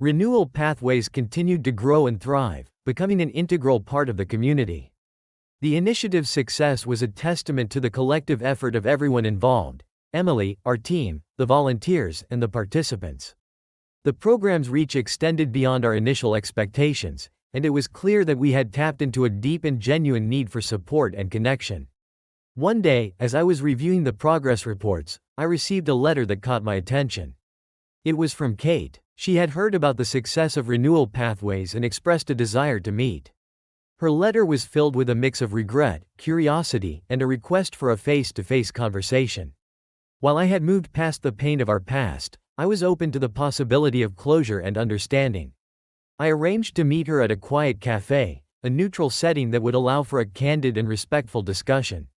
Renewal pathways continued to grow and thrive, becoming an integral part of the community. The initiative's success was a testament to the collective effort of everyone involved: Emily, our team, the volunteers, and the participants. The program's reach extended beyond our initial expectations, and it was clear that we had tapped into a deep and genuine need for support and connection. One day, as I was reviewing the progress reports, I received a letter that caught my attention. It was from Kate. She had heard about the success of Renewal Pathways and expressed a desire to meet. Her letter was filled with a mix of regret, curiosity, and a request for a face-to-face conversation. While I had moved past the pain of our past, I was open to the possibility of closure and understanding. I arranged to meet her at a quiet cafe, a neutral setting that would allow for a candid and respectful discussion.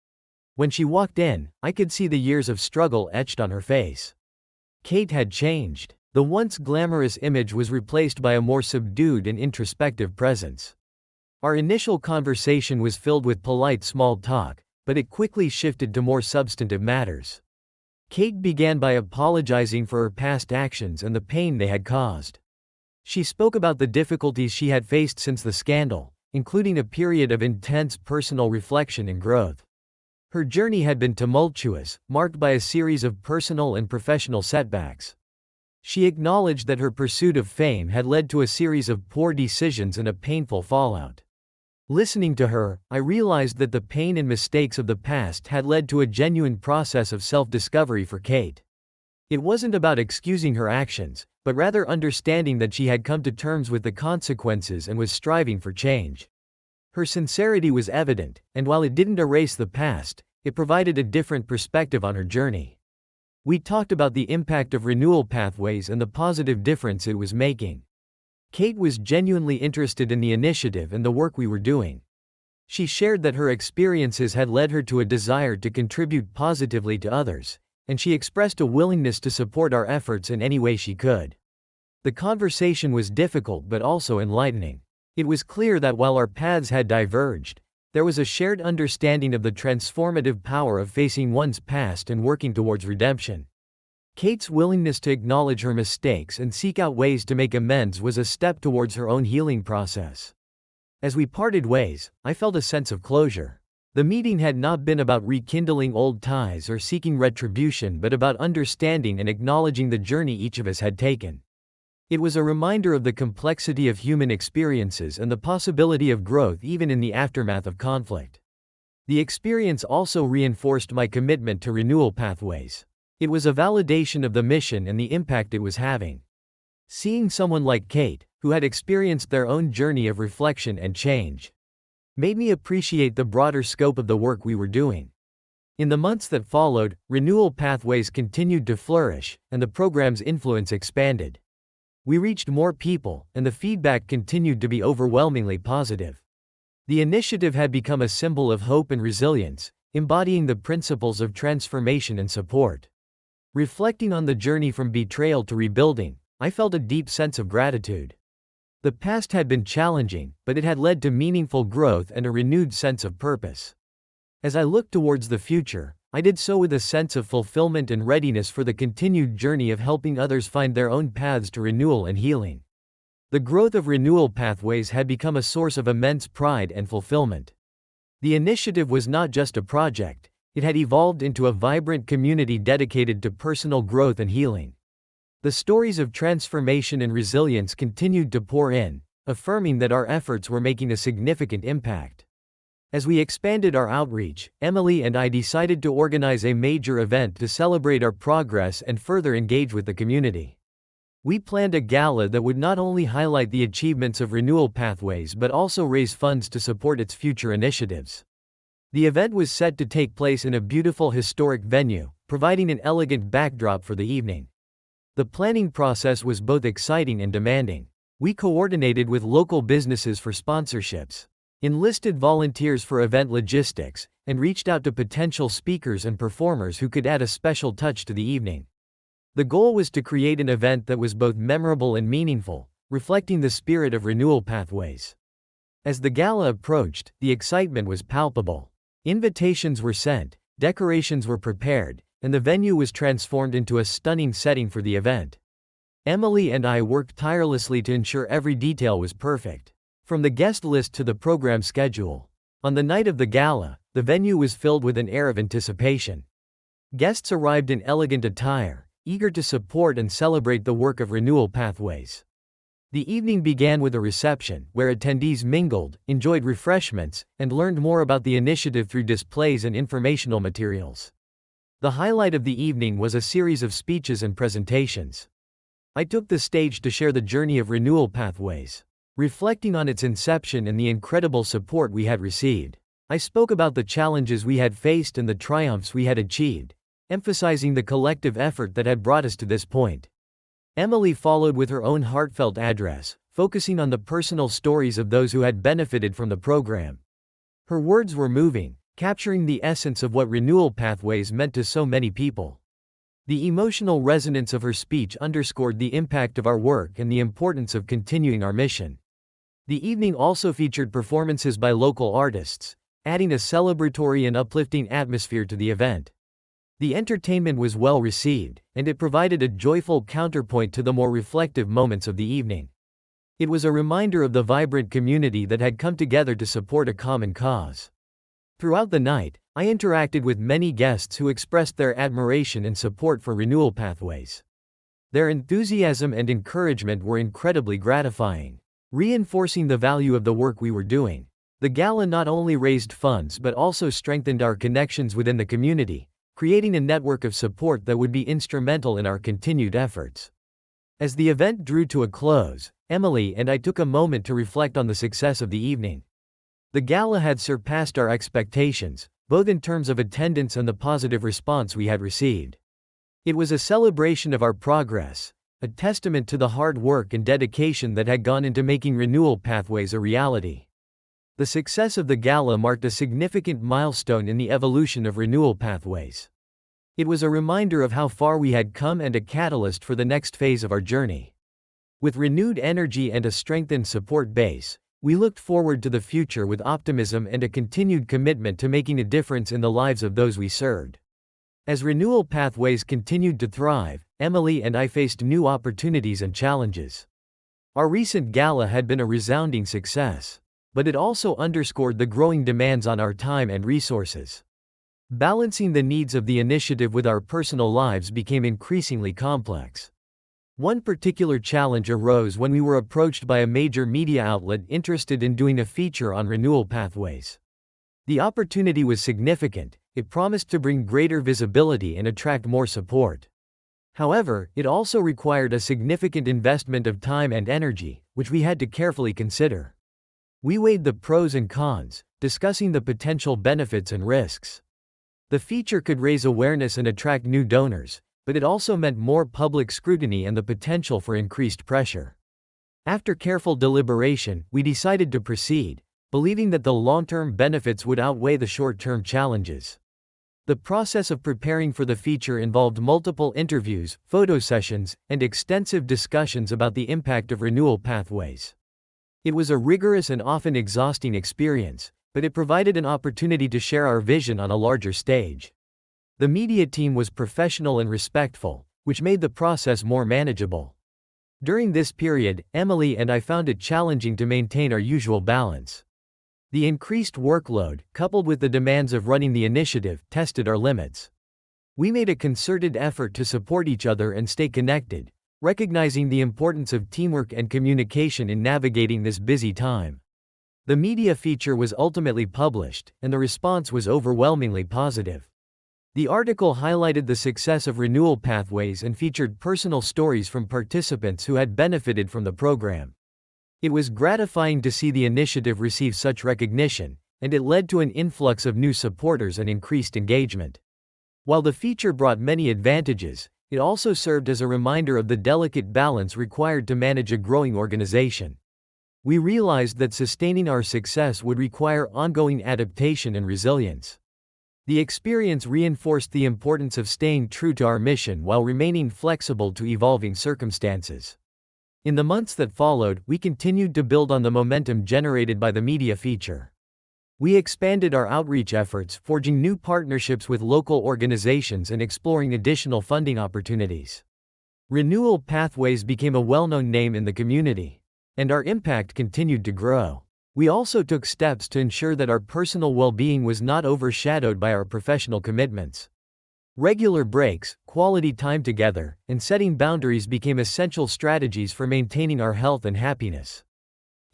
When she walked in, I could see the years of struggle etched on her face. Kate had changed. The once glamorous image was replaced by a more subdued and introspective presence. Our initial conversation was filled with polite small talk, but it quickly shifted to more substantive matters. Kate began by apologizing for her past actions and the pain they had caused. She spoke about the difficulties she had faced since the scandal, including a period of intense personal reflection and growth. Her journey had been tumultuous, marked by a series of personal and professional setbacks. She acknowledged that her pursuit of fame had led to a series of poor decisions and a painful fallout. Listening to her, I realized that the pain and mistakes of the past had led to a genuine process of self-discovery for Kate. It wasn't about excusing her actions, but rather understanding that she had come to terms with the consequences and was striving for change. Her sincerity was evident, and while it didn't erase the past, it provided a different perspective on her journey. We talked about the impact of Renewal Pathways and the positive difference it was making. Kate was genuinely interested in the initiative and the work we were doing. She shared that her experiences had led her to a desire to contribute positively to others, and she expressed a willingness to support our efforts in any way she could. The conversation was difficult but also enlightening. It was clear that while our paths had diverged, there was a shared understanding of the transformative power of facing one's past and working towards redemption. Kate's willingness to acknowledge her mistakes and seek out ways to make amends was a step towards her own healing process. As we parted ways, I felt a sense of closure. The meeting had not been about rekindling old ties or seeking retribution but about understanding and acknowledging the journey each of us had taken. It was a reminder of the complexity of human experiences and the possibility of growth even in the aftermath of conflict. The experience also reinforced my commitment to Renewal Pathways. It was a validation of the mission and the impact it was having. Seeing someone like Kate, who had experienced their own journey of reflection and change, made me appreciate the broader scope of the work we were doing. In the months that followed, Renewal Pathways continued to flourish, and the program's influence expanded. We reached more people, and the feedback continued to be overwhelmingly positive. The initiative had become a symbol of hope and resilience, embodying the principles of transformation and support. Reflecting on the journey from betrayal to rebuilding, I felt a deep sense of gratitude. The past had been challenging, but it had led to meaningful growth and a renewed sense of purpose. As I looked towards the future, I did so with a sense of fulfillment and readiness for the continued journey of helping others find their own paths to renewal and healing. The growth of Renewal Pathways had become a source of immense pride and fulfillment. The initiative was not just a project, it had evolved into a vibrant community dedicated to personal growth and healing. The stories of transformation and resilience continued to pour in, affirming that our efforts were making a significant impact. As we expanded our outreach, Emily and I decided to organize a major event to celebrate our progress and further engage with the community. We planned a gala that would not only highlight the achievements of Renewal Pathways but also raise funds to support its future initiatives. The event was set to take place in a beautiful historic venue, providing an elegant backdrop for the evening. The planning process was both exciting and demanding. We coordinated with local businesses for sponsorships, enlisted volunteers for event logistics, and reached out to potential speakers and performers who could add a special touch to the evening. The goal was to create an event that was both memorable and meaningful, reflecting the spirit of Renewal Pathways. As the gala approached, the excitement was palpable. Invitations were sent, decorations were prepared, and the venue was transformed into a stunning setting for the event. Emily and I worked tirelessly to ensure every detail was perfect. From the guest list to the program schedule. On the night of the gala, the venue was filled with an air of anticipation. Guests arrived in elegant attire, eager to support and celebrate the work of Renewal Pathways. The evening began with a reception, where attendees mingled, enjoyed refreshments, and learned more about the initiative through displays and informational materials. The highlight of the evening was a series of speeches and presentations. I took the stage to share the journey of Renewal Pathways. Reflecting on its inception and the incredible support we had received, I spoke about the challenges we had faced and the triumphs we had achieved, emphasizing the collective effort that had brought us to this point. Emily followed with her own heartfelt address, focusing on the personal stories of those who had benefited from the program. Her words were moving, capturing the essence of what Renewal Pathways meant to so many people. The emotional resonance of her speech underscored the impact of our work and the importance of continuing our mission. The evening also featured performances by local artists, adding a celebratory and uplifting atmosphere to the event. The entertainment was well received, and it provided a joyful counterpoint to the more reflective moments of the evening. It was a reminder of the vibrant community that had come together to support a common cause. Throughout the night, I interacted with many guests who expressed their admiration and support for Renewal Pathways. Their enthusiasm and encouragement were incredibly gratifying, reinforcing the value of the work we were doing. The gala not only raised funds but also strengthened our connections within the community, creating a network of support that would be instrumental in our continued efforts. As the event drew to a close, Emily and I took a moment to reflect on the success of the evening. The gala had surpassed our expectations, both in terms of attendance and the positive response we had received. It was a celebration of our progress, a testament to the hard work and dedication that had gone into making Renewal Pathways a reality. The success of the gala marked a significant milestone in the evolution of Renewal Pathways. It was a reminder of how far we had come and a catalyst for the next phase of our journey. With renewed energy and a strengthened support base, we looked forward to the future with optimism and a continued commitment to making a difference in the lives of those we served. As Renewal Pathways continued to thrive, Emily and I faced new opportunities and challenges. Our recent gala had been a resounding success, but it also underscored the growing demands on our time and resources. Balancing the needs of the initiative with our personal lives became increasingly complex. One particular challenge arose when we were approached by a major media outlet interested in doing a feature on Renewal Pathways. The opportunity was significant. It promised to bring greater visibility and attract more support. However, it also required a significant investment of time and energy, which we had to carefully consider. We weighed the pros and cons, discussing the potential benefits and risks. The feature could raise awareness and attract new donors, but it also meant more public scrutiny and the potential for increased pressure. After careful deliberation, we decided to proceed, believing that the long-term benefits would outweigh the short-term challenges. The process of preparing for the feature involved multiple interviews, photo sessions, and extensive discussions about the impact of Renewal Pathways. It was a rigorous and often exhausting experience, but it provided an opportunity to share our vision on a larger stage. The media team was professional and respectful, which made the process more manageable. During this period, Emily and I found it challenging to maintain our usual balance. The increased workload, coupled with the demands of running the initiative, tested our limits. We made a concerted effort to support each other and stay connected, recognizing the importance of teamwork and communication in navigating this busy time. The media feature was ultimately published, and the response was overwhelmingly positive. The article highlighted the success of Renewal Pathways and featured personal stories from participants who had benefited from the program. It was gratifying to see the initiative receive such recognition, and it led to an influx of new supporters and increased engagement. While the feature brought many advantages, it also served as a reminder of the delicate balance required to manage a growing organization. We realized that sustaining our success would require ongoing adaptation and resilience. The experience reinforced the importance of staying true to our mission while remaining flexible to evolving circumstances. In the months that followed, we continued to build on the momentum generated by the media feature. We expanded our outreach efforts, forging new partnerships with local organizations and exploring additional funding opportunities. Renewal Pathways became a well-known name in the community, and our impact continued to grow. We also took steps to ensure that our personal well-being was not overshadowed by our professional commitments. Regular breaks, quality time together, and setting boundaries became essential strategies for maintaining our health and happiness.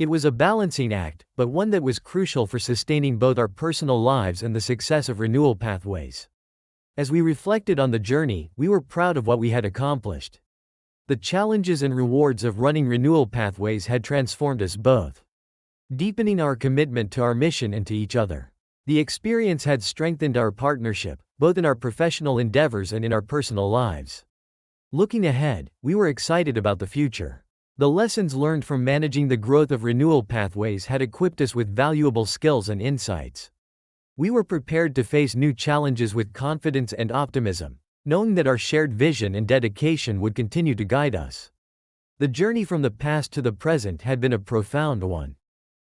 It was a balancing act, but one that was crucial for sustaining both our personal lives and the success of Renewal Pathways. As we reflected on the journey, we were proud of what we had accomplished. The challenges and rewards of running Renewal Pathways had transformed us both, deepening our commitment to our mission and to each other. The experience had strengthened our partnership, both in our professional endeavors and in our personal lives. Looking ahead, we were excited about the future. The lessons learned from managing the growth of Renewal Pathways had equipped us with valuable skills and insights. We were prepared to face new challenges with confidence and optimism, knowing that our shared vision and dedication would continue to guide us. The journey from the past to the present had been a profound one,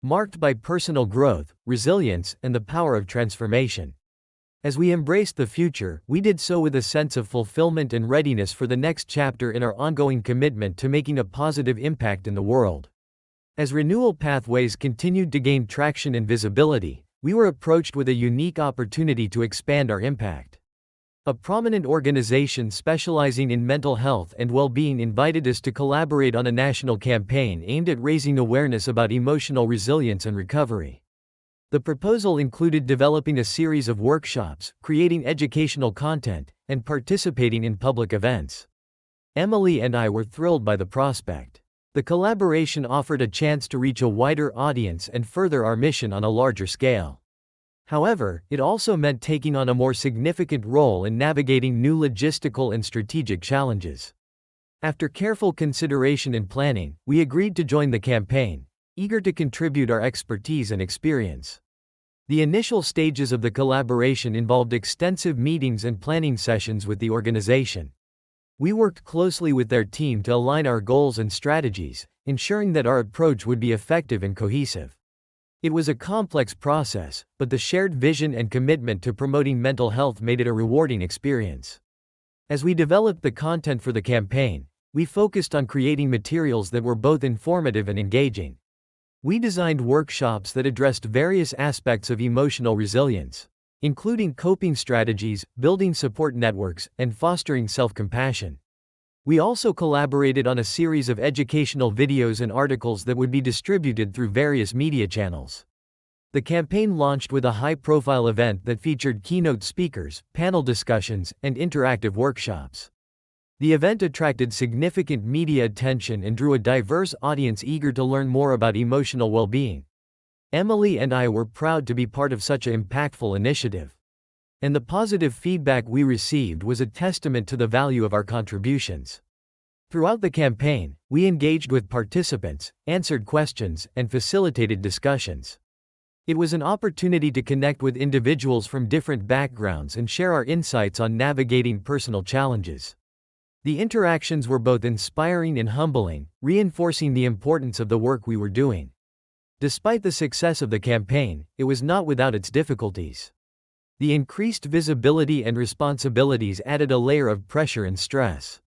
marked by personal growth, resilience, and the power of transformation. As we embraced the future, we did so with a sense of fulfillment and readiness for the next chapter in our ongoing commitment to making a positive impact in the world. As Renewal Pathways continued to gain traction and visibility, we were approached with a unique opportunity to expand our impact. A prominent organization specializing in mental health and well-being invited us to collaborate on a national campaign aimed at raising awareness about emotional resilience and recovery. The proposal included developing a series of workshops, creating educational content, and participating in public events. Emily and I were thrilled by the prospect. The collaboration offered a chance to reach a wider audience and further our mission on a larger scale. However, it also meant taking on a more significant role in navigating new logistical and strategic challenges. After careful consideration and planning, we agreed to join the campaign, eager to contribute our expertise and experience. The initial stages of the collaboration involved extensive meetings and planning sessions with the organization. We worked closely with their team to align our goals and strategies, ensuring that our approach would be effective and cohesive. It was a complex process, but the shared vision and commitment to promoting mental health made it a rewarding experience. As we developed the content for the campaign, we focused on creating materials that were both informative and engaging. We designed workshops that addressed various aspects of emotional resilience, including coping strategies, building support networks, and fostering self-compassion. We also collaborated on a series of educational videos and articles that would be distributed through various media channels. The campaign launched with a high-profile event that featured keynote speakers, panel discussions, and interactive workshops. The event attracted significant media attention and drew a diverse audience eager to learn more about emotional well-being. Emily and I were proud to be part of such an impactful initiative. And the positive feedback we received was a testament to the value of our contributions. Throughout the campaign, we engaged with participants, answered questions, and facilitated discussions. It was an opportunity to connect with individuals from different backgrounds and share our insights on navigating personal challenges. The interactions were both inspiring and humbling, reinforcing the importance of the work we were doing. Despite the success of the campaign, it was not without its difficulties. The increased visibility and responsibilities added a layer of pressure and stress.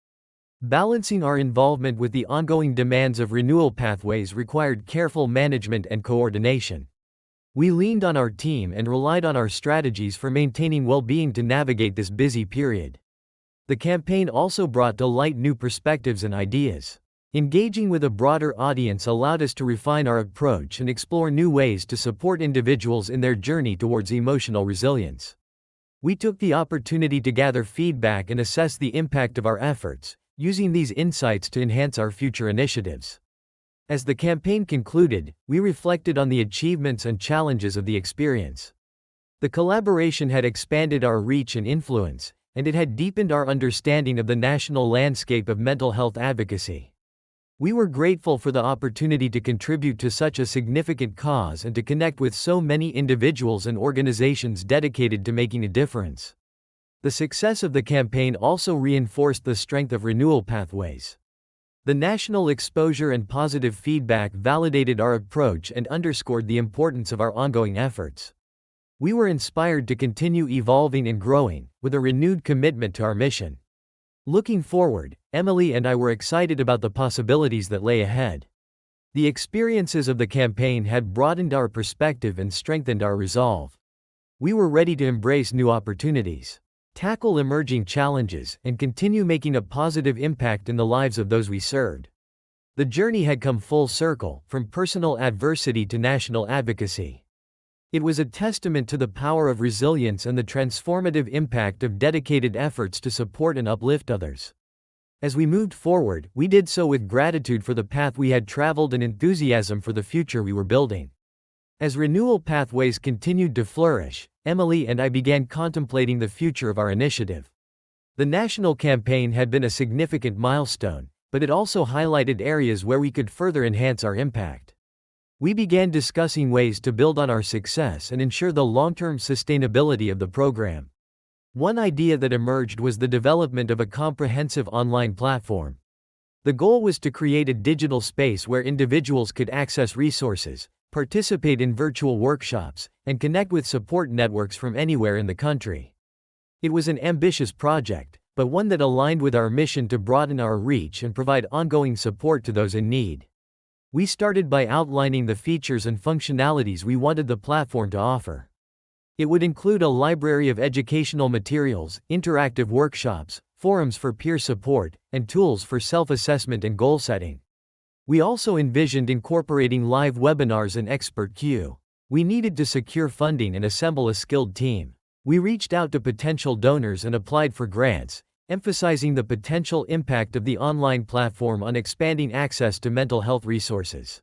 Balancing our involvement with the ongoing demands of Renewal Pathways required careful management and coordination. We leaned on our team and relied on our strategies for maintaining well-being to navigate this busy period. The campaign also brought to light new perspectives and ideas. Engaging with a broader audience allowed us to refine our approach and explore new ways to support individuals in their journey towards emotional resilience. We took the opportunity to gather feedback and assess the impact of our efforts, using these insights to enhance our future initiatives. As the campaign concluded, we reflected on the achievements and challenges of the experience. The collaboration had expanded our reach and influence, and it had deepened our understanding of the national landscape of mental health advocacy. We were grateful for the opportunity to contribute to such a significant cause and to connect with so many individuals and organizations dedicated to making a difference. The success of the campaign also reinforced the strength of Renewal Pathways. The national exposure and positive feedback validated our approach and underscored the importance of our ongoing efforts. We were inspired to continue evolving and growing, with a renewed commitment to our mission. Looking forward, Emily and I were excited about the possibilities that lay ahead. The experiences of the campaign had broadened our perspective and strengthened our resolve. We were ready to embrace new opportunities, tackle emerging challenges, and continue making a positive impact in the lives of those we served. The journey had come full circle, from personal adversity to national advocacy. It was a testament to the power of resilience and the transformative impact of dedicated efforts to support and uplift others. As we moved forward, we did so with gratitude for the path we had traveled and enthusiasm for the future we were building. As renewal pathways continued to flourish, Emily and I began contemplating the future of our initiative. The national campaign had been a significant milestone, but it also highlighted areas where we could further enhance our impact. We began discussing ways to build on our success and ensure the long-term sustainability of the program. One idea that emerged was the development of a comprehensive online platform. The goal was to create a digital space where individuals could access resources, participate in virtual workshops, and connect with support networks from anywhere in the country. It was an ambitious project, but one that aligned with our mission to broaden our reach and provide ongoing support to those in need. We started by outlining the features and functionalities we wanted the platform to offer. It would include a library of educational materials, interactive workshops, forums for peer support, and tools for self-assessment and goal setting. We also envisioned incorporating live webinars and expert Q. We needed to secure funding and assemble a skilled team. We reached out to potential donors and applied for grants, emphasizing the potential impact of the online platform on expanding access to mental health resources.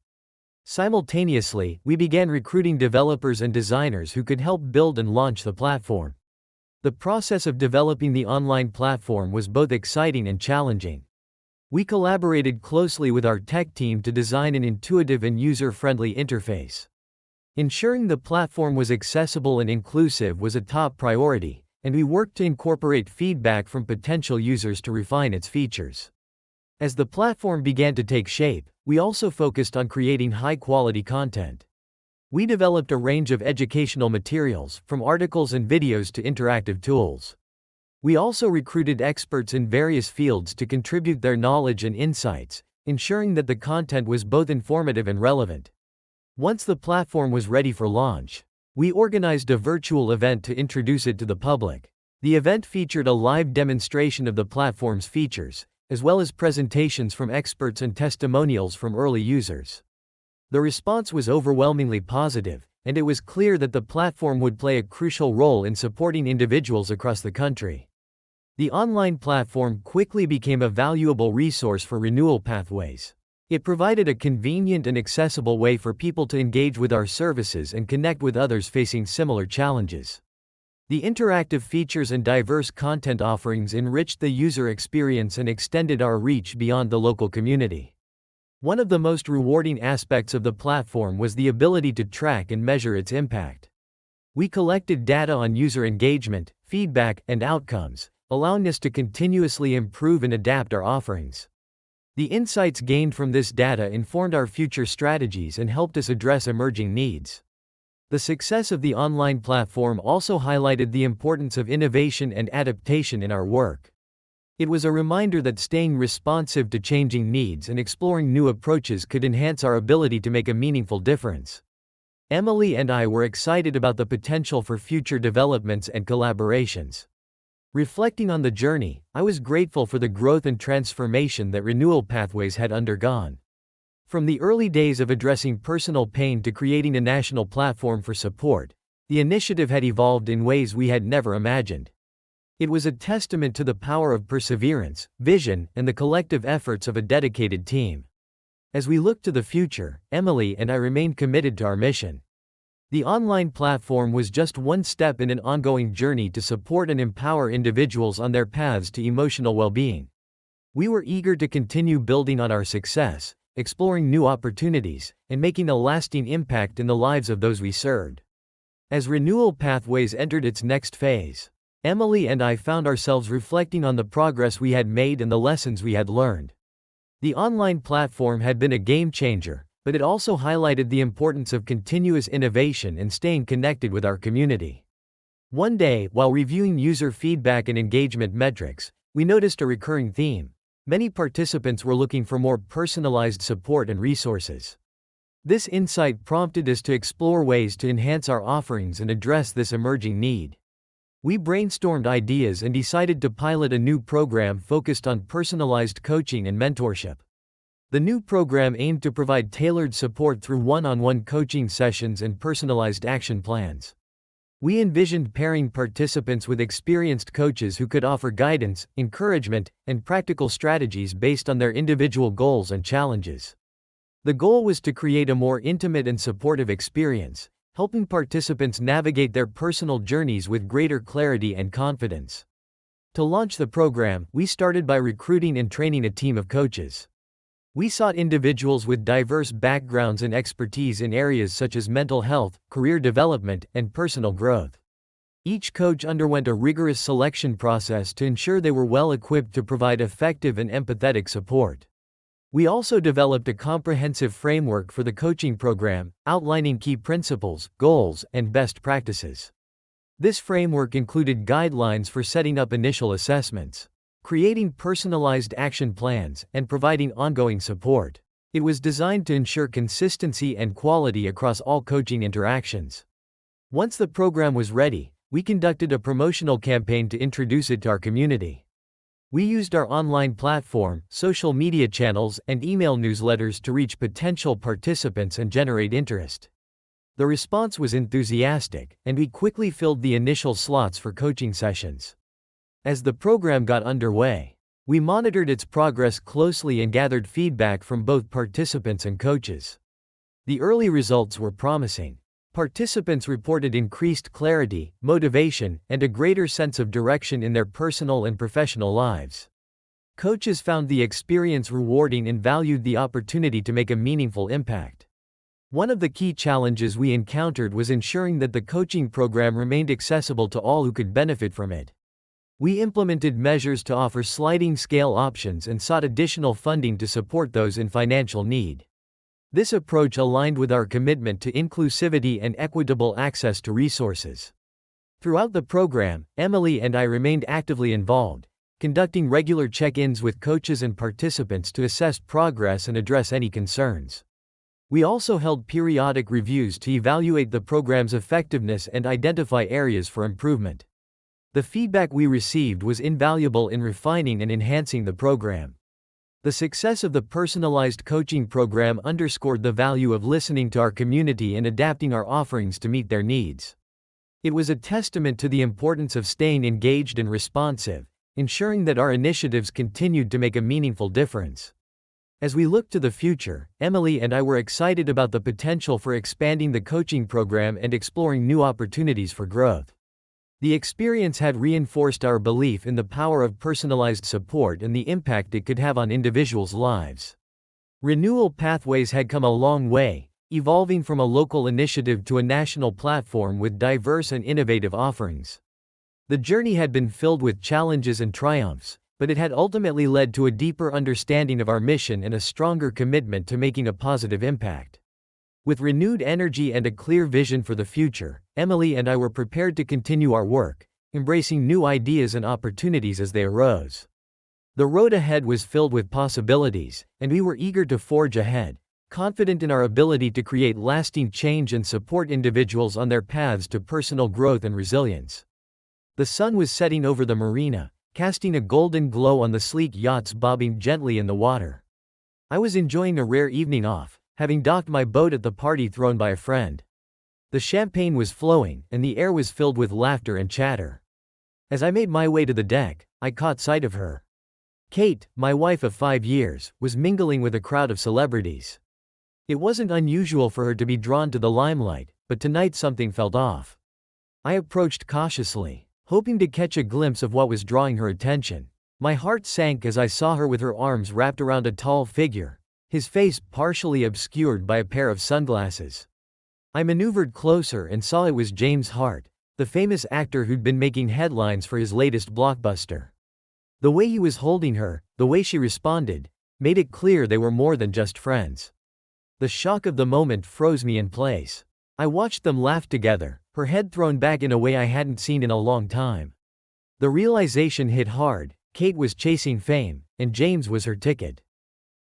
Simultaneously, we began recruiting developers and designers who could help build and launch the platform. The process of developing the online platform was both exciting and challenging. We collaborated closely with our tech team to design an intuitive and user-friendly interface. Ensuring the platform was accessible and inclusive was a top priority, and we worked to incorporate feedback from potential users to refine its features. As the platform began to take shape, we also focused on creating high-quality content. We developed a range of educational materials, from articles and videos to interactive tools. We also recruited experts in various fields to contribute their knowledge and insights, ensuring that the content was both informative and relevant. Once the platform was ready for launch, we organized a virtual event to introduce it to the public. The event featured a live demonstration of the platform's features, as well as presentations from experts and testimonials from early users. The response was overwhelmingly positive, and it was clear that the platform would play a crucial role in supporting individuals across the country. The online platform quickly became a valuable resource for renewal pathways. It provided a convenient and accessible way for people to engage with our services and connect with others facing similar challenges. The interactive features and diverse content offerings enriched the user experience and extended our reach beyond the local community. One of the most rewarding aspects of the platform was the ability to track and measure its impact. We collected data on user engagement, feedback, and outcomes, allowing us to continuously improve and adapt our offerings. The insights gained from this data informed our future strategies and helped us address emerging needs. The success of the online platform also highlighted the importance of innovation and adaptation in our work. It was a reminder that staying responsive to changing needs and exploring new approaches could enhance our ability to make a meaningful difference. Emily and I were excited about the potential for future developments and collaborations. Reflecting on the journey, I was grateful for the growth and transformation that Renewal Pathways had undergone. From the early days of addressing personal pain to creating a national platform for support, the initiative had evolved in ways we had never imagined. It was a testament to the power of perseverance, vision, and the collective efforts of a dedicated team. As we look to the future, Emily and I remained committed to our mission. The online platform was just one step in an ongoing journey to support and empower individuals on their paths to emotional well-being. We were eager to continue building on our success, exploring new opportunities, and making a lasting impact in the lives of those we served. As Renewal Pathways entered its next phase, Emily and I found ourselves reflecting on the progress we had made and the lessons we had learned. The online platform had been a game changer, but it also highlighted the importance of continuous innovation and staying connected with our community. One day, while reviewing user feedback and engagement metrics, We noticed a recurring theme. Many participants were looking for more personalized support and resources. This insight prompted us to explore ways to enhance our offerings and address this emerging need. We brainstormed ideas and decided to pilot a new program focused on personalized coaching and mentorship. The new program aimed to provide tailored support through one-on-one coaching sessions and personalized action plans. We envisioned pairing participants with experienced coaches who could offer guidance, encouragement, and practical strategies based on their individual goals and challenges. The goal was to create a more intimate and supportive experience, helping participants navigate their personal journeys with greater clarity and confidence. To launch the program, we started by recruiting and training a team of coaches. We sought individuals with diverse backgrounds and expertise in areas such as mental health, career development, and personal growth. Each coach underwent a rigorous selection process to ensure they were well equipped to provide effective and empathetic support. We also developed a comprehensive framework for the coaching program, outlining key principles, goals, and best practices. This framework included guidelines for setting up initial assessments, creating personalized action plans, and providing ongoing support. It was designed to ensure consistency and quality across all coaching interactions. Once the program was ready, we conducted a promotional campaign to introduce it to our community. We used our online platform, social media channels, and email newsletters to reach potential participants and generate interest. The response was enthusiastic, and we quickly filled the initial slots for coaching sessions. As the program got underway, we monitored its progress closely and gathered feedback from both participants and coaches. The early results were promising. Participants reported increased clarity, motivation, and a greater sense of direction in their personal and professional lives. Coaches found the experience rewarding and valued the opportunity to make a meaningful impact. One of the key challenges we encountered was ensuring that the coaching program remained accessible to all who could benefit from it. We implemented measures to offer sliding scale options and sought additional funding to support those in financial need. This approach aligned with our commitment to inclusivity and equitable access to resources. Throughout the program, Emily and I remained actively involved, conducting regular check-ins with coaches and participants to assess progress and address any concerns. We also held periodic reviews to evaluate the program's effectiveness and identify areas for improvement. The feedback we received was invaluable in refining and enhancing the program. The success of the personalized coaching program underscored the value of listening to our community and adapting our offerings to meet their needs. It was a testament to the importance of staying engaged and responsive, ensuring that our initiatives continued to make a meaningful difference. As we look to the future, Emily and I were excited about the potential for expanding the coaching program and exploring new opportunities for growth. The experience had reinforced our belief in the power of personalized support and the impact it could have on individuals' lives. Renewal Pathways had come a long way, evolving from a local initiative to a national platform with diverse and innovative offerings. The journey had been filled with challenges and triumphs, but it had ultimately led to a deeper understanding of our mission and a stronger commitment to making a positive impact. With renewed energy and a clear vision for the future, Emily and I were prepared to continue our work, embracing new ideas and opportunities as they arose. The road ahead was filled with possibilities, and we were eager to forge ahead, confident in our ability to create lasting change and support individuals on their paths to personal growth and resilience. The sun was setting over the marina, casting a golden glow on the sleek yachts bobbing gently in the water. I was enjoying a rare evening off, having docked my boat at the party thrown by a friend. The champagne was flowing, and the air was filled with laughter and chatter. As I made my way to the deck, I caught sight of her. Kate, my wife of 5 years, was mingling with a crowd of celebrities. It wasn't unusual for her to be drawn to the limelight, but tonight something felt off. I approached cautiously, hoping to catch a glimpse of what was drawing her attention. My heart sank as I saw her with her arms wrapped around a tall figure, his face partially obscured by a pair of sunglasses. I maneuvered closer and saw it was James Hart, the famous actor who'd been making headlines for his latest blockbuster. The way he was holding her, the way she responded, made it clear they were more than just friends. The shock of the moment froze me in place. I watched them laugh together, her head thrown back in a way I hadn't seen in a long time. The realization hit hard. Kate was chasing fame, and James was her ticket.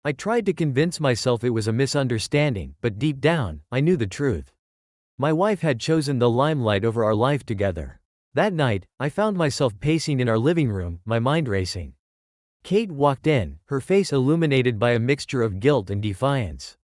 I tried to convince myself it was a misunderstanding, but deep down, I knew the truth. My wife had chosen the limelight over our life together. That night, I found myself pacing in our living room, my mind racing. Kate walked in, her face illuminated by a mixture of guilt and defiance.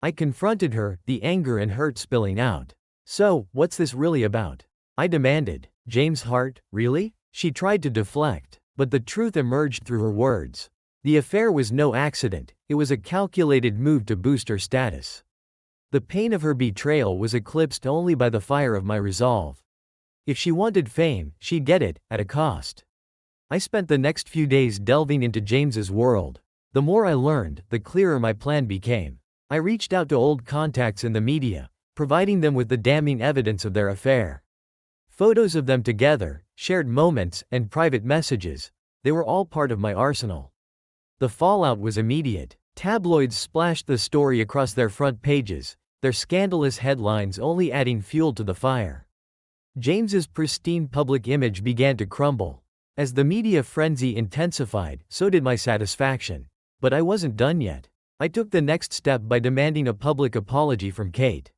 I confronted her, the anger and hurt spilling out. "So, what's this really about?" I demanded. "James Hart, really?" She tried to deflect, but the truth emerged through her words. The affair was no accident, it was a calculated move to boost her status. The pain of her betrayal was eclipsed only by the fire of my resolve. If she wanted fame, she'd get it, at a cost. I spent the next few days delving into James's world. The more I learned, the clearer my plan became. I reached out to old contacts in the media, providing them with the damning evidence of their affair. Photos of them together, shared moments, and private messages, they were all part of my arsenal. The fallout was immediate. Tabloids splashed the story across their front pages, their scandalous headlines only adding fuel to the fire. James's pristine public image began to crumble. As the media frenzy intensified, so did my satisfaction. But I wasn't done yet. I took the next step by demanding a public apology from Kate.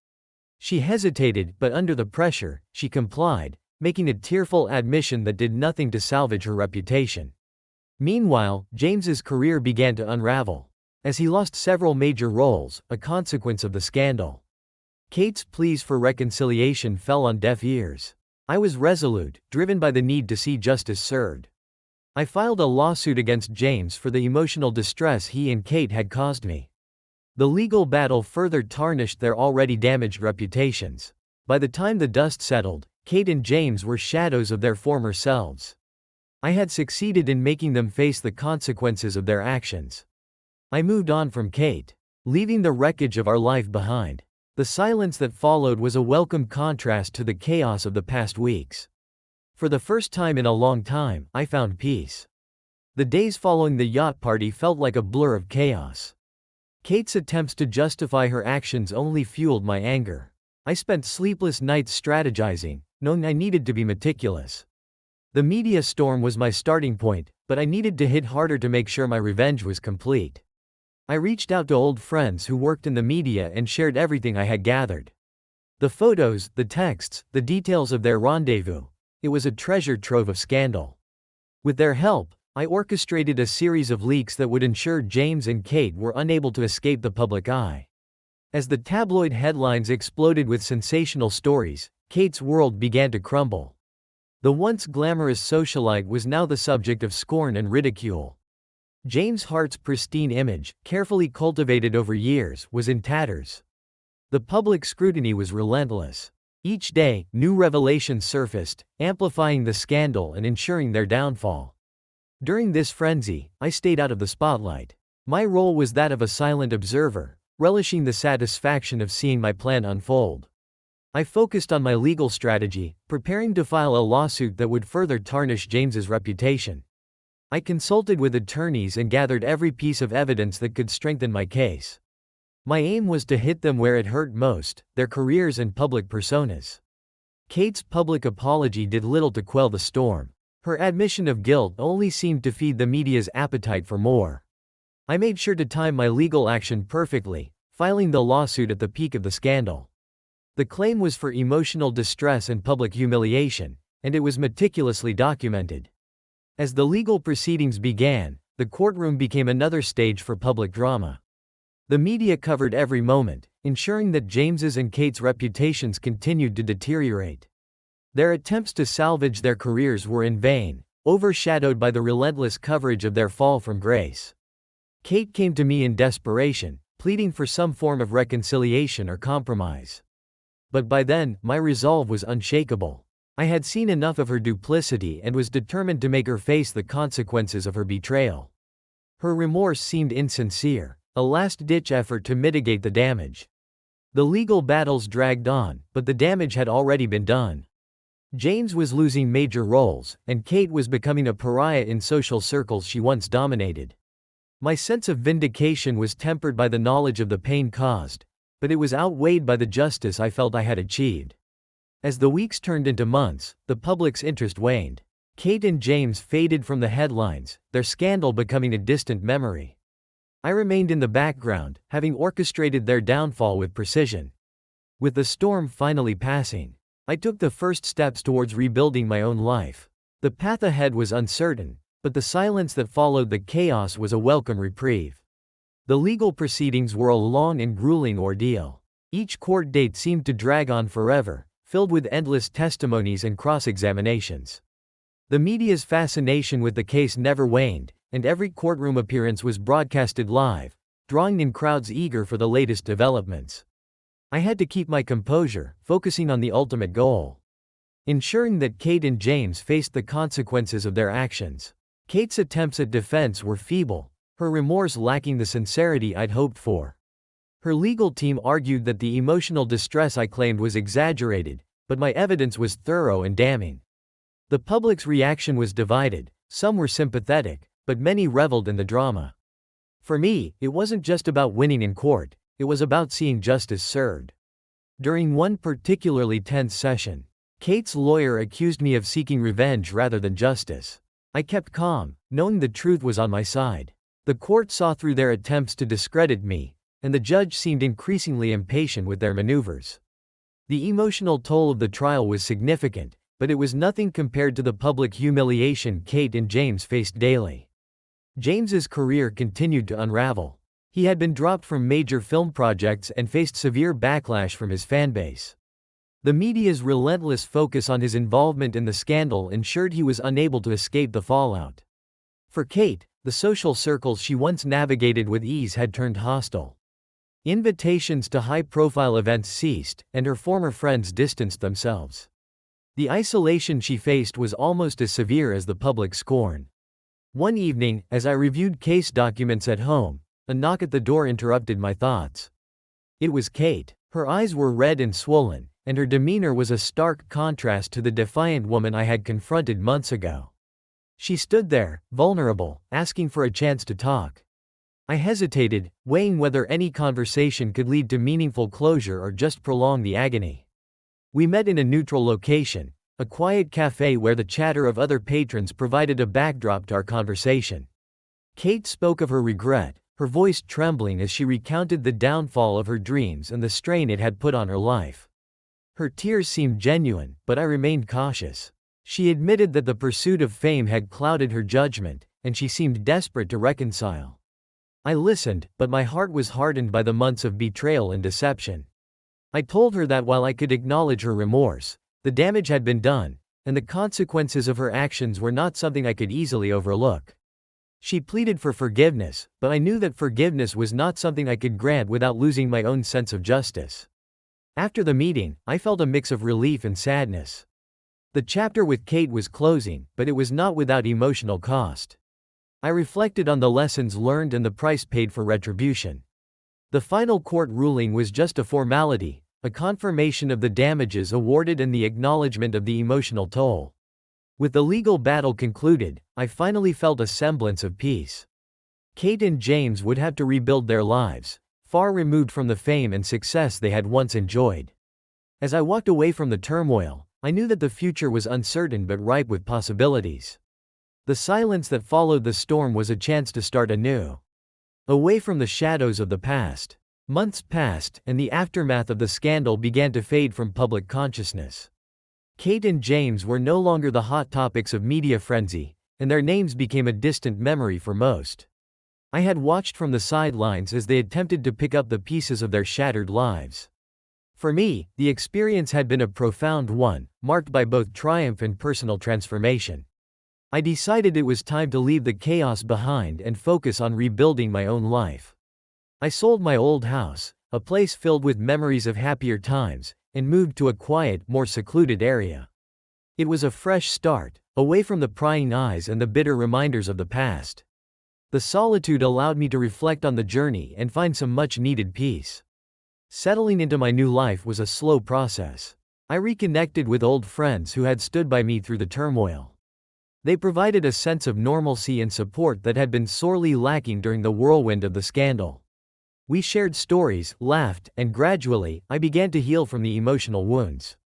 She hesitated, but under the pressure, she complied, making a tearful admission that did nothing to salvage her reputation. Meanwhile, James's career began to unravel, as he lost several major roles, a consequence of the scandal. Kate's pleas for reconciliation fell on deaf ears. I was resolute, driven by the need to see justice served. I filed a lawsuit against James for the emotional distress he and Kate had caused me. The legal battle further tarnished their already damaged reputations. By the time the dust settled, Kate and James were shadows of their former selves. I had succeeded in making them face the consequences of their actions. I moved on from Kate, leaving the wreckage of our life behind. The silence that followed was a welcome contrast to the chaos of the past weeks. For the first time in a long time, I found peace. The days following the yacht party felt like a blur of chaos. Kate's attempts to justify her actions only fueled my anger. I spent sleepless nights strategizing, knowing I needed to be meticulous. The media storm was my starting point, but I needed to hit harder to make sure my revenge was complete. I reached out to old friends who worked in the media and shared everything I had gathered. The photos, the texts, the details of their rendezvous. It was a treasure trove of scandal. With their help, I orchestrated a series of leaks that would ensure James and Kate were unable to escape the public eye. As the tabloid headlines exploded with sensational stories, Kate's world began to crumble. The once glamorous socialite was now the subject of scorn and ridicule. James Hart's pristine image, carefully cultivated over years, was in tatters. The public scrutiny was relentless. Each day, new revelations surfaced, amplifying the scandal and ensuring their downfall. During this frenzy, I stayed out of the spotlight. My role was that of a silent observer, relishing the satisfaction of seeing my plan unfold. I focused on my legal strategy, preparing to file a lawsuit that would further tarnish James's reputation. I consulted with attorneys and gathered every piece of evidence that could strengthen my case. My aim was to hit them where it hurt most, their careers and public personas. Kate's public apology did little to quell the storm. Her admission of guilt only seemed to feed the media's appetite for more. I made sure to time my legal action perfectly, filing the lawsuit at the peak of the scandal. The claim was for emotional distress and public humiliation, and it was meticulously documented. As the legal proceedings began, the courtroom became another stage for public drama. The media covered every moment, ensuring that James's and Kate's reputations continued to deteriorate. Their attempts to salvage their careers were in vain, overshadowed by the relentless coverage of their fall from grace. Kate came to me in desperation, pleading for some form of reconciliation or compromise. But by then, my resolve was unshakable. I had seen enough of her duplicity and was determined to make her face the consequences of her betrayal. Her remorse seemed insincere, a last-ditch effort to mitigate the damage. The legal battles dragged on, but the damage had already been done. James was losing major roles, and Kate was becoming a pariah in social circles she once dominated. My sense of vindication was tempered by the knowledge of the pain caused, but it was outweighed by the justice I felt I had achieved. As the weeks turned into months, the public's interest waned. Kate and James faded from the headlines, their scandal becoming a distant memory. I remained in the background, having orchestrated their downfall with precision. With the storm finally passing, I took the first steps towards rebuilding my own life. The path ahead was uncertain, but the silence that followed the chaos was a welcome reprieve. The legal proceedings were a long and grueling ordeal. Each court date seemed to drag on forever, filled with endless testimonies and cross-examinations. The media's fascination with the case never waned, and every courtroom appearance was broadcasted live, drawing in crowds eager for the latest developments. I had to keep my composure, focusing on the ultimate goal: ensuring that Kate and James faced the consequences of their actions. Kate's attempts at defense were feeble, her remorse lacking the sincerity I'd hoped for. Her legal team argued that the emotional distress I claimed was exaggerated, but my evidence was thorough and damning. The public's reaction was divided. Some were sympathetic, but many reveled in the drama. For me, it wasn't just about winning in court, it was about seeing justice served. During one particularly tense session, Kate's lawyer accused me of seeking revenge rather than justice. I kept calm, knowing the truth was on my side. The court saw through their attempts to discredit me, and the judge seemed increasingly impatient with their maneuvers. The emotional toll of the trial was significant, but it was nothing compared to the public humiliation Kate and James faced daily. James's career continued to unravel. He had been dropped from major film projects and faced severe backlash from his fanbase. The media's relentless focus on his involvement in the scandal ensured he was unable to escape the fallout. For Kate, the social circles she once navigated with ease had turned hostile. Invitations to high-profile events ceased, and her former friends distanced themselves. The isolation she faced was almost as severe as the public scorn. One evening, as I reviewed case documents at home, a knock at the door interrupted my thoughts. It was Kate. Her eyes were red and swollen, and her demeanor was a stark contrast to the defiant woman I had confronted months ago. She stood there, vulnerable, asking for a chance to talk. I hesitated, weighing whether any conversation could lead to meaningful closure or just prolong the agony. We met in a neutral location, a quiet cafe where the chatter of other patrons provided a backdrop to our conversation. Kate spoke of her regret, her voice trembling as she recounted the downfall of her dreams and the strain it had put on her life. Her tears seemed genuine, but I remained cautious. She admitted that the pursuit of fame had clouded her judgment, and she seemed desperate to reconcile. I listened, but my heart was hardened by the months of betrayal and deception. I told her that while I could acknowledge her remorse, the damage had been done, and the consequences of her actions were not something I could easily overlook. She pleaded for forgiveness, but I knew that forgiveness was not something I could grant without losing my own sense of justice. After the meeting, I felt a mix of relief and sadness. The chapter with Kate was closing, but it was not without emotional cost. I reflected on the lessons learned and the price paid for retribution. The final court ruling was just a formality, a confirmation of the damages awarded and the acknowledgement of the emotional toll. With the legal battle concluded, I finally felt a semblance of peace. Kate and James would have to rebuild their lives, far removed from the fame and success they had once enjoyed. As I walked away from the turmoil, I knew that the future was uncertain but ripe with possibilities. The silence that followed the storm was a chance to start anew. Away from the shadows of the past. Months passed, and the aftermath of the scandal began to fade from public consciousness. Kate and James were no longer the hot topics of media frenzy, and their names became a distant memory for most. I had watched from the sidelines as they attempted to pick up the pieces of their shattered lives. For me, the experience had been a profound one, marked by both triumph and personal transformation. I decided it was time to leave the chaos behind and focus on rebuilding my own life. I sold my old house, a place filled with memories of happier times, and moved to a quiet, more secluded area. It was a fresh start, away from the prying eyes and the bitter reminders of the past. The solitude allowed me to reflect on the journey and find some much-needed peace. Settling into my new life was a slow process. I reconnected with old friends who had stood by me through the turmoil. They provided a sense of normalcy and support that had been sorely lacking during the whirlwind of the scandal. We shared stories, laughed, and gradually, I began to heal from the emotional wounds.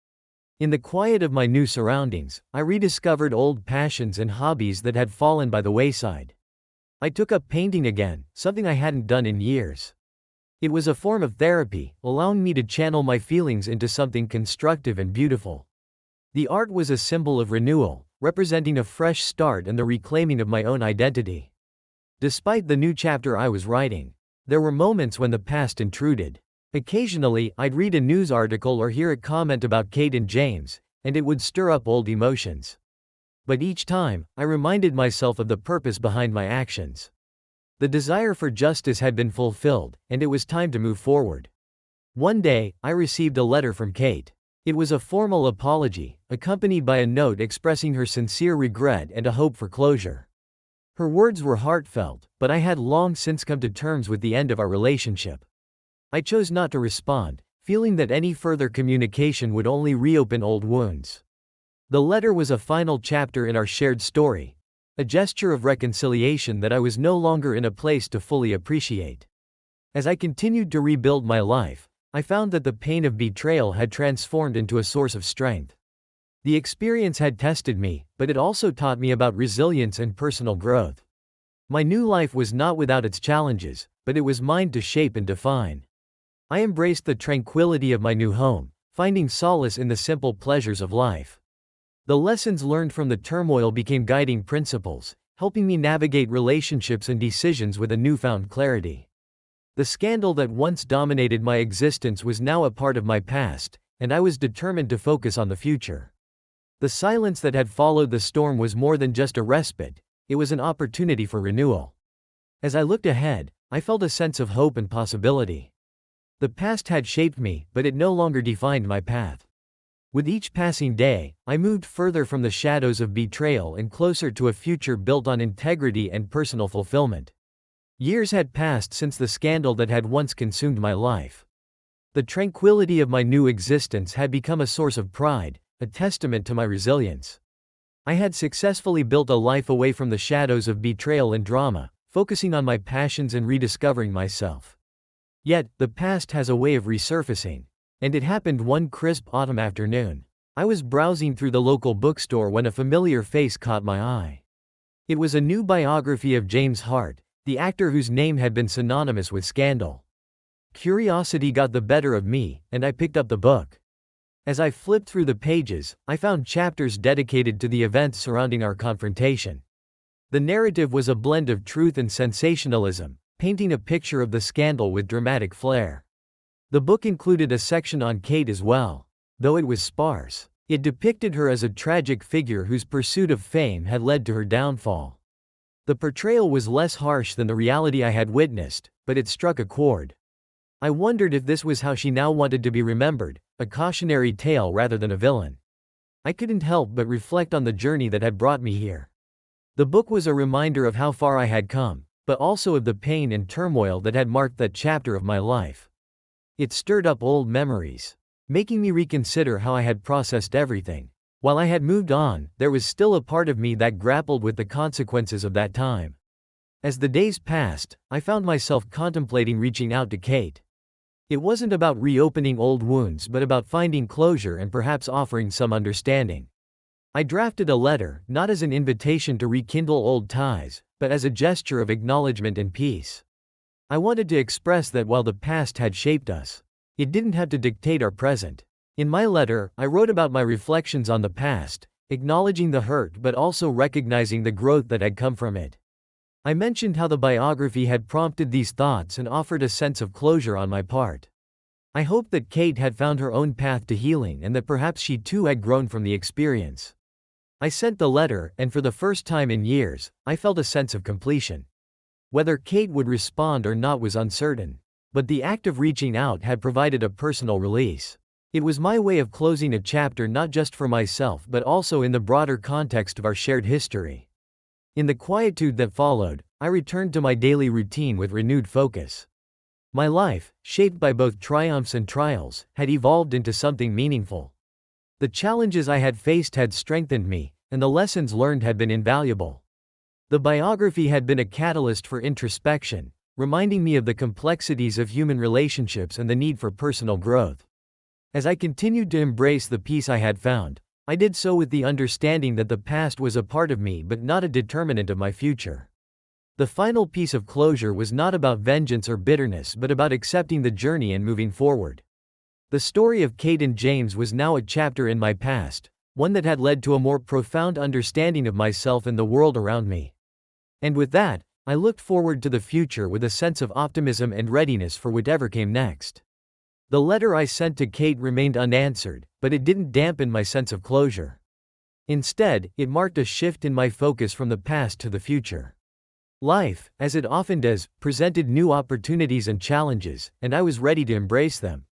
In the quiet of my new surroundings, I rediscovered old passions and hobbies that had fallen by the wayside. I took up painting again, something I hadn't done in years. It was a form of therapy, allowing me to channel my feelings into something constructive and beautiful. The art was a symbol of renewal, representing a fresh start and the reclaiming of my own identity. Despite the new chapter I was writing, there were moments when the past intruded. Occasionally, I'd read a news article or hear a comment about Kate and James, and it would stir up old emotions. But each time, I reminded myself of the purpose behind my actions. The desire for justice had been fulfilled, and it was time to move forward. One day, I received a letter from Kate. It was a formal apology, accompanied by a note expressing her sincere regret and a hope for closure. Her words were heartfelt, but I had long since come to terms with the end of our relationship. I chose not to respond, feeling that any further communication would only reopen old wounds. The letter was a final chapter in our shared story, a gesture of reconciliation that I was no longer in a place to fully appreciate. As I continued to rebuild my life, I found that the pain of betrayal had transformed into a source of strength. The experience had tested me, but it also taught me about resilience and personal growth. My new life was not without its challenges, but it was mine to shape and define. I embraced the tranquility of my new home, finding solace in the simple pleasures of life. The lessons learned from the turmoil became guiding principles, helping me navigate relationships and decisions with a newfound clarity. The scandal that once dominated my existence was now a part of my past, and I was determined to focus on the future. The silence that had followed the storm was more than just a respite, it was an opportunity for renewal. As I looked ahead, I felt a sense of hope and possibility. The past had shaped me, but it no longer defined my path. With each passing day, I moved further from the shadows of betrayal and closer to a future built on integrity and personal fulfillment. Years had passed since the scandal that had once consumed my life. The tranquility of my new existence had become a source of pride, a testament to my resilience. I had successfully built a life away from the shadows of betrayal and drama, focusing on my passions and rediscovering myself. Yet, the past has a way of resurfacing. And it happened one crisp autumn afternoon. I was browsing through the local bookstore when a familiar face caught my eye. It was a new biography of James Hart, the actor whose name had been synonymous with scandal. Curiosity got the better of me, and I picked up the book. As I flipped through the pages, I found chapters dedicated to the events surrounding our confrontation. The narrative was a blend of truth and sensationalism, painting a picture of the scandal with dramatic flair. The book included a section on Kate as well, though it was sparse. It depicted her as a tragic figure whose pursuit of fame had led to her downfall. The portrayal was less harsh than the reality I had witnessed, but it struck a chord. I wondered if this was how she now wanted to be remembered, a cautionary tale rather than a villain. I couldn't help but reflect on the journey that had brought me here. The book was a reminder of how far I had come, but also of the pain and turmoil that had marked that chapter of my life. It stirred up old memories, making me reconsider how I had processed everything. While I had moved on, there was still a part of me that grappled with the consequences of that time. As the days passed, I found myself contemplating reaching out to Kate. It wasn't about reopening old wounds but about finding closure and perhaps offering some understanding. I drafted a letter, not as an invitation to rekindle old ties, but as a gesture of acknowledgement and peace. I wanted to express that while the past had shaped us, it didn't have to dictate our present. In my letter, I wrote about my reflections on the past, acknowledging the hurt but also recognizing the growth that had come from it. I mentioned how the biography had prompted these thoughts and offered a sense of closure on my part. I hoped that Kate had found her own path to healing and that perhaps she too had grown from the experience. I sent the letter, and for the first time in years, I felt a sense of completion. Whether Kate would respond or not was uncertain, but the act of reaching out had provided a personal release. It was my way of closing a chapter not just for myself but also in the broader context of our shared history. In the quietude that followed, I returned to my daily routine with renewed focus. My life, shaped by both triumphs and trials, had evolved into something meaningful. The challenges I had faced had strengthened me, and the lessons learned had been invaluable. The biography had been a catalyst for introspection, reminding me of the complexities of human relationships and the need for personal growth. As I continued to embrace the peace I had found, I did so with the understanding that the past was a part of me but not a determinant of my future. The final piece of closure was not about vengeance or bitterness but about accepting the journey and moving forward. The story of Kate and James was now a chapter in my past, one that had led to a more profound understanding of myself and the world around me. And with that, I looked forward to the future with a sense of optimism and readiness for whatever came next. The letter I sent to Kate remained unanswered, but it didn't dampen my sense of closure. Instead, it marked a shift in my focus from the past to the future. Life, as it often does, presented new opportunities and challenges, and I was ready to embrace them.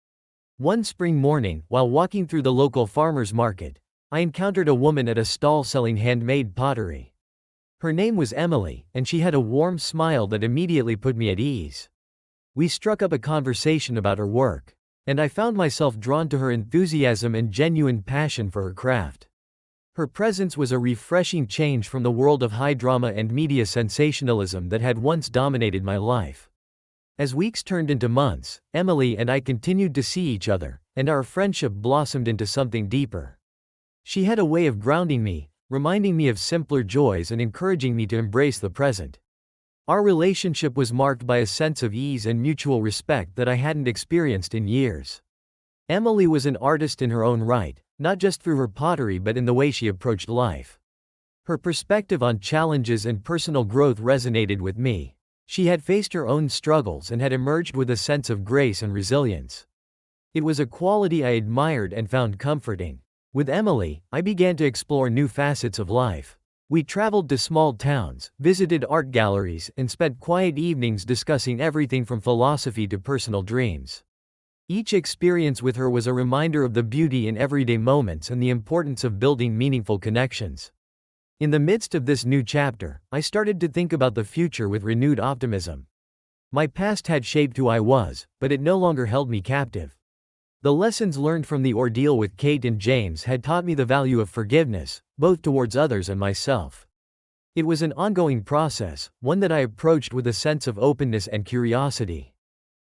One spring morning, while walking through the local farmer's market, I encountered a woman at a stall selling handmade pottery. Her name was Emily, and she had a warm smile that immediately put me at ease. We struck up a conversation about her work, and I found myself drawn to her enthusiasm and genuine passion for her craft. Her presence was a refreshing change from the world of high drama and media sensationalism that had once dominated my life. As weeks turned into months, Emily and I continued to see each other, and our friendship blossomed into something deeper. She had a way of grounding me, reminding me of simpler joys and encouraging me to embrace the present. Our relationship was marked by a sense of ease and mutual respect that I hadn't experienced in years. Emily was an artist in her own right, not just through her pottery but in the way she approached life. Her perspective on challenges and personal growth resonated with me. She had faced her own struggles and had emerged with a sense of grace and resilience. It was a quality I admired and found comforting. With Emily, I began to explore new facets of life. We traveled to small towns, visited art galleries, and spent quiet evenings discussing everything from philosophy to personal dreams. Each experience with her was a reminder of the beauty in everyday moments and the importance of building meaningful connections. In the midst of this new chapter, I started to think about the future with renewed optimism. My past had shaped who I was, but it no longer held me captive. The lessons learned from the ordeal with Kate and James had taught me the value of forgiveness, both towards others and myself. It was an ongoing process, one that I approached with a sense of openness and curiosity.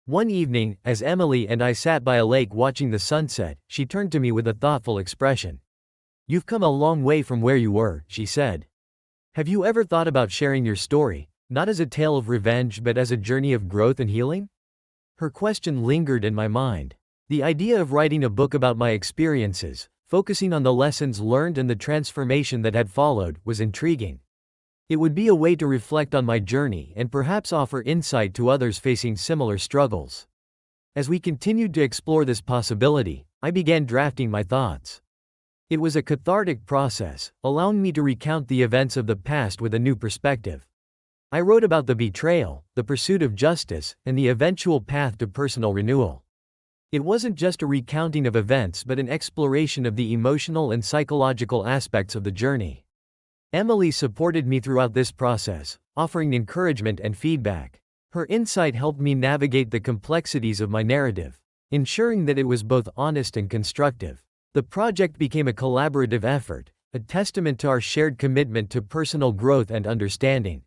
One evening, as Emily and I sat by a lake watching the sunset, she turned to me with a thoughtful expression. "You've come a long way from where you were," she said. "Have you ever thought about sharing your story, not as a tale of revenge but as a journey of growth and healing?" Her question lingered in my mind. The idea of writing a book about my experiences, focusing on the lessons learned and the transformation that had followed, was intriguing. It would be a way to reflect on my journey and perhaps offer insight to others facing similar struggles. As we continued to explore this possibility, I began drafting my thoughts. It was a cathartic process, allowing me to recount the events of the past with a new perspective. I wrote about the betrayal, the pursuit of justice, and the eventual path to personal renewal. It wasn't just a recounting of events but an exploration of the emotional and psychological aspects of the journey. Emily supported me throughout this process, offering encouragement and feedback. Her insight helped me navigate the complexities of my narrative, ensuring that it was both honest and constructive. The project became a collaborative effort, a testament to our shared commitment to personal growth and understanding.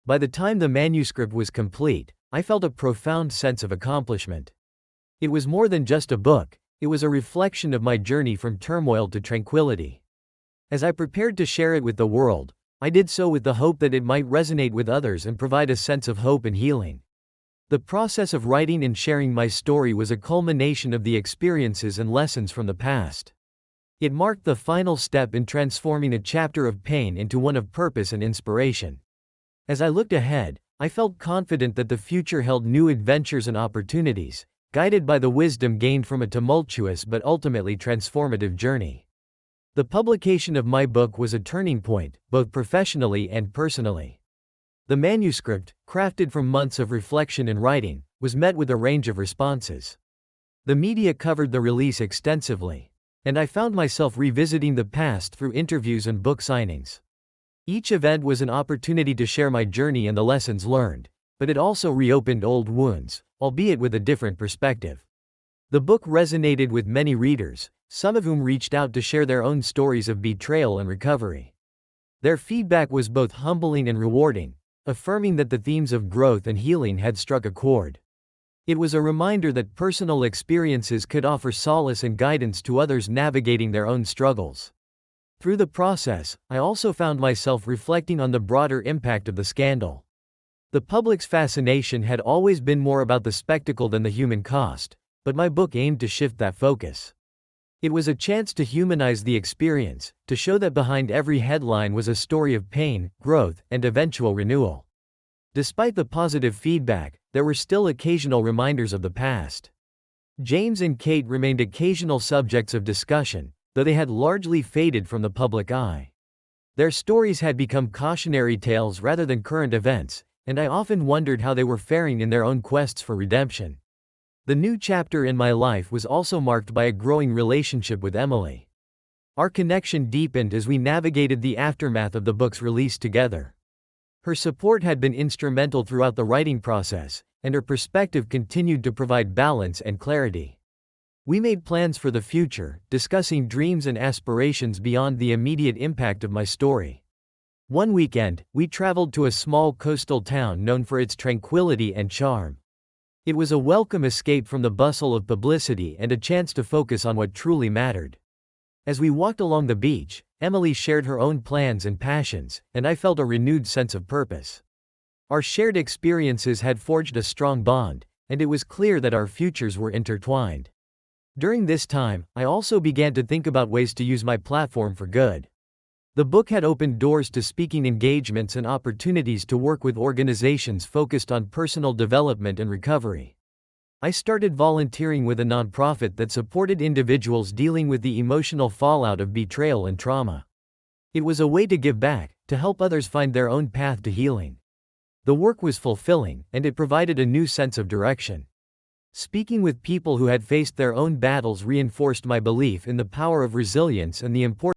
By the time the manuscript was complete, I felt a profound sense of accomplishment. It was more than just a book, it was a reflection of my journey from turmoil to tranquility. As I prepared to share it with the world, I did so with the hope that it might resonate with others and provide a sense of hope and healing. The process of writing and sharing my story was a culmination of the experiences and lessons from the past. It marked the final step in transforming a chapter of pain into one of purpose and inspiration. As I looked ahead, I felt confident that the future held new adventures and opportunities, guided by the wisdom gained from a tumultuous but ultimately transformative journey. The publication of my book was a turning point, both professionally and personally. The manuscript, crafted from months of reflection and writing, was met with a range of responses. The media covered the release extensively, and I found myself revisiting the past through interviews and book signings. Each event was an opportunity to share my journey and the lessons learned, but it also reopened old wounds, albeit with a different perspective. The book resonated with many readers, some of whom reached out to share their own stories of betrayal and recovery. Their feedback was both humbling and rewarding, affirming that the themes of growth and healing had struck a chord. It was a reminder that personal experiences could offer solace and guidance to others navigating their own struggles. Through the process, I also found myself reflecting on the broader impact of the scandal. The public's fascination had always been more about the spectacle than the human cost, but my book aimed to shift that focus. It was a chance to humanize the experience, to show that behind every headline was a story of pain, growth, and eventual renewal. Despite the positive feedback, there were still occasional reminders of the past. James and Kate remained occasional subjects of discussion, though they had largely faded from the public eye. Their stories had become cautionary tales rather than current events, and I often wondered how they were faring in their own quests for redemption. The new chapter in my life was also marked by a growing relationship with Emily. Our connection deepened as we navigated the aftermath of the book's release together. Her support had been instrumental throughout the writing process, and her perspective continued to provide balance and clarity. We made plans for the future, discussing dreams and aspirations beyond the immediate impact of my story. One weekend, we traveled to a small coastal town known for its tranquility and charm. It was a welcome escape from the bustle of publicity and a chance to focus on what truly mattered. As we walked along the beach, Emily shared her own plans and passions, and I felt a renewed sense of purpose. Our shared experiences had forged a strong bond, and it was clear that our futures were intertwined. During this time, I also began to think about ways to use my platform for good. The book had opened doors to speaking engagements and opportunities to work with organizations focused on personal development and recovery. I started volunteering with a nonprofit that supported individuals dealing with the emotional fallout of betrayal and trauma. It was a way to give back, to help others find their own path to healing. The work was fulfilling, and it provided a new sense of direction. Speaking with people who had faced their own battles reinforced my belief in the power of resilience and the importance